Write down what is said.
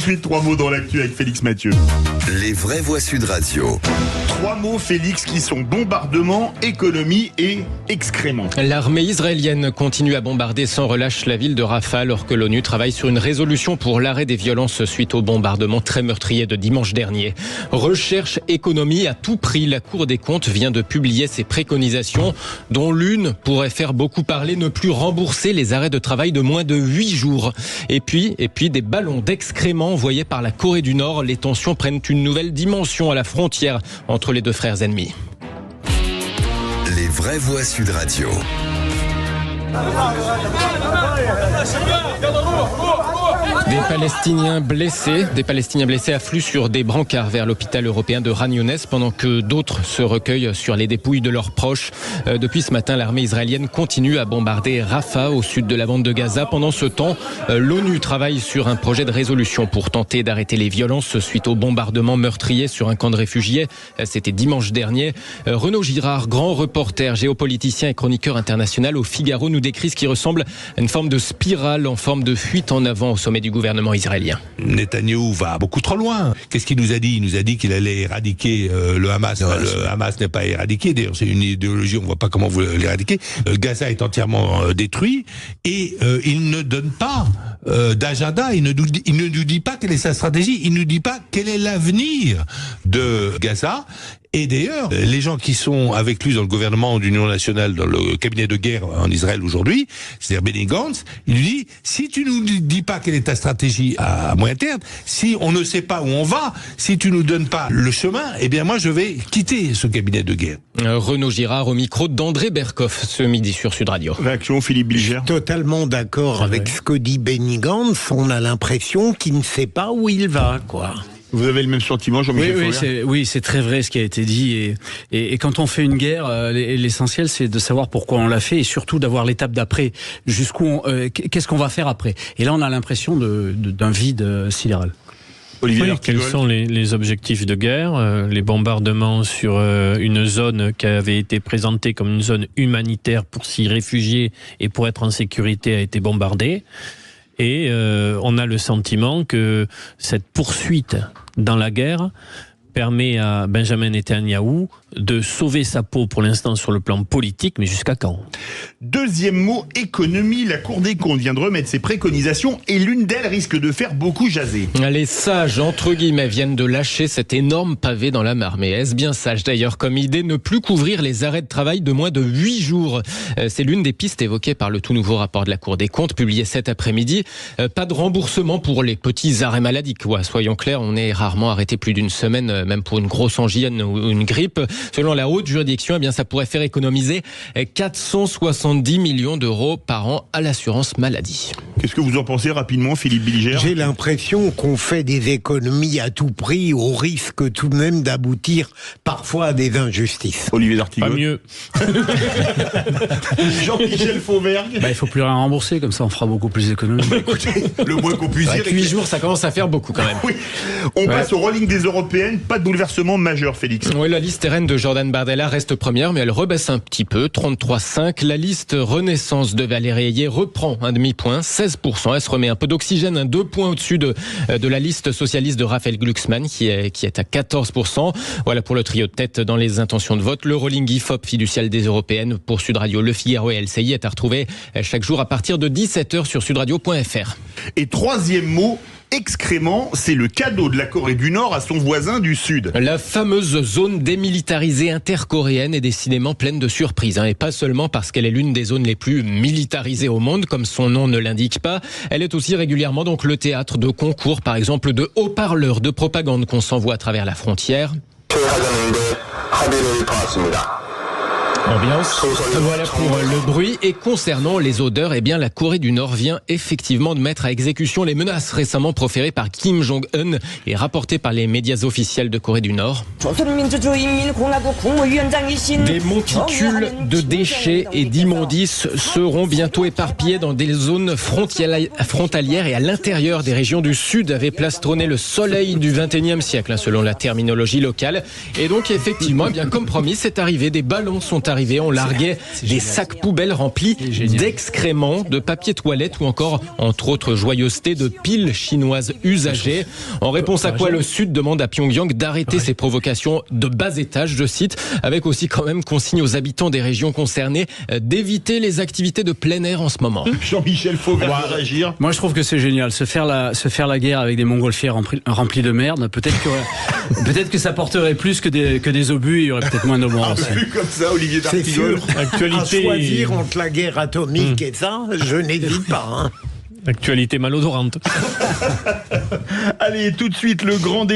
Ensuite, 3 mots dans l'actu avec Félix Mathieu. Les vraies voix Sud Radio. 3 mots, Félix, qui sont bombardement, économie et excréments. L'armée israélienne continue à bombarder sans relâche la ville de Rafah alors que l'ONU travaille sur une résolution pour l'arrêt des violences suite au bombardement très meurtrier de dimanche dernier. Recherche, économie à tout prix. La Cour des comptes vient de publier ses préconisations, dont l'une pourrait faire beaucoup parler, ne plus rembourser les arrêts de travail de moins de 8 jours. Et puis des ballons d'excréments envoyés par la Corée du Nord. Les tensions prennent une nouvelle dimension à la frontière entre les deux frères ennemis. Les vraies voix Sud Radio. Des Palestiniens blessés affluent sur des brancards vers l'hôpital européen de Khan Younes pendant que d'autres se recueillent sur les dépouilles de leurs proches. Depuis ce matin, l'armée israélienne continue à bombarder Rafah au sud de la bande de Gaza. Pendant ce temps, l'ONU travaille sur un projet de résolution pour tenter d'arrêter les violences suite au bombardement meurtrier sur un camp de réfugiés. C'était dimanche dernier. Renaud Girard, grand reporter, géopoliticien et chroniqueur international au Figaro, nous décrit ce qui ressemble à une forme de spirale en forme de fuite en avant au sommet du gouvernement israélien. Netanyahou va beaucoup trop loin. Qu'est-ce qu'il nous a dit ? Il nous a dit qu'il allait éradiquer le Hamas. Le Hamas n'est pas éradiqué. D'ailleurs, c'est une idéologie, on ne voit pas comment vous l'éradiquez. Gaza est entièrement détruit et il ne donne pas d'agenda. Il ne nous dit pas quelle est sa stratégie. Il ne nous dit pas quel est l'avenir de Gaza. Et d'ailleurs, les gens qui sont avec lui dans le gouvernement d'Union nationale, dans le cabinet de guerre en Israël aujourd'hui, c'est-à-dire Benny Gantz, il lui dit, si tu nous dis pas quelle est ta stratégie à moyen terme, si on ne sait pas où on va, si tu nous donnes pas le chemin, eh bien moi je vais quitter ce cabinet de guerre. Renaud Girard au micro d'André Berkoff ce midi sur Sud Radio. Réaction, Philippe Bilger. Totalement d'accord avec ce que dit Benny Gantz. On a l'impression qu'il ne sait pas où il va, quoi. Vous avez le même sentiment, Jean-Michel Fauvergue ? Oui, c'est très vrai ce qui a été dit. Et quand on fait une guerre, l'essentiel c'est de savoir pourquoi on l'a fait et surtout d'avoir l'étape d'après. Qu'est-ce qu'on va faire après ? Et là, on a l'impression d'un vide sidéral. Olivier, quels sont les objectifs de guerre ? Les bombardements sur une zone qui avait été présentée comme une zone humanitaire pour s'y réfugier et pour être en sécurité a été bombardée. Et on a le sentiment que cette poursuite dans la guerre permet à Benjamin Netanyahou de sauver sa peau pour l'instant sur le plan politique, mais jusqu'à quand ? Deuxième mot, économie. La Cour des comptes vient de remettre ses préconisations et l'une d'elles risque de faire beaucoup jaser. Les sages, entre guillemets, viennent de lâcher cet énorme pavé dans la mare. Mais est-ce bien sage d'ailleurs comme idée, ne plus couvrir les arrêts de travail de moins de 8 jours ? C'est l'une des pistes évoquées par le tout nouveau rapport de la Cour des comptes, publié cet après-midi. Pas de remboursement pour les petits arrêts maladie. Soyons clairs, on est rarement arrêté plus d'une semaine, même pour une grosse angine ou une grippe. Selon la haute juridiction, ça pourrait faire économiser 470 millions d'euros par an à l'assurance maladie. Qu'est-ce que vous en pensez rapidement, Philippe Bilger ? J'ai l'impression qu'on fait des économies à tout prix au risque tout de même d'aboutir parfois à des injustices. Olivier D'Artigol. Pas mieux. Jean-Michel Fauvergue. Il faut plus rien rembourser, comme ça on fera beaucoup plus d'économies. Écoutez, le moins qu'on puisse dire. 8 jours, ça commence à faire beaucoup quand même. Oui. On passe au rolling des européennes. Pas de bouleversement majeur, Félix. Oui, la liste RN de Jordan Bardella reste première, mais elle rebaisse un petit peu, 33,5. La liste Renaissance de Valérie Ayé reprend un demi-point, 16%. Elle se remet un peu d'oxygène, 2 points au-dessus de la liste socialiste de Raphaël Glucksmann, qui est à 14%. Voilà pour le trio de tête dans les intentions de vote. Le rolling IFOP fiducial des européennes pour Sud Radio, Le Figaro et LCI est à retrouver chaque jour à partir de 17h sur sudradio.fr. Et troisième mot, excrément, c'est le cadeau de la Corée du Nord à son voisin du Sud. La fameuse zone démilitarisée intercoréenne est décidément pleine de surprises. Et pas seulement parce qu'elle est l'une des zones les plus militarisées au monde, comme son nom ne l'indique pas. Elle est aussi régulièrement donc le théâtre de concours, par exemple de haut-parleurs de propagande qu'on s'envoie à travers la frontière. Ambiance. Voilà pour le bruit. Et concernant les odeurs, la Corée du Nord vient effectivement de mettre à exécution les menaces récemment proférées par Kim Jong-un et rapportées par les médias officiels de Corée du Nord. Des monticules de déchets et d'immondices seront bientôt éparpillés dans des zones frontalières et à l'intérieur des régions du Sud, avait plastronné le soleil du XXIe siècle, selon la terminologie locale. Et donc effectivement, comme promis, c'est arrivé. Des ballons sont arrivés, on larguait des sacs poubelles remplis d'excréments, de papier toilette ou encore, entre autres joyeusetés, de piles chinoises usagées. En réponse à quoi le Sud demande à Pyongyang d'arrêter ces provocations de bas étage, je cite, avec aussi quand même consigne aux habitants des régions concernées d'éviter les activités de plein air en ce moment. Jean-Michel Fauvergue veut réagir. Moi, je trouve que c'est génial. Se faire la guerre avec des montgolfières remplis de merde, peut-être que ça porterait plus que des obus, il y aurait peut-être moins de morts aussi. Vu comme ça, Olivier C'est d'Artigol. sûr. Actualité. À choisir entre la guerre atomique et ça, je n'hésite pas. Hein. Actualité malodorante. Allez, tout de suite, le grand débat.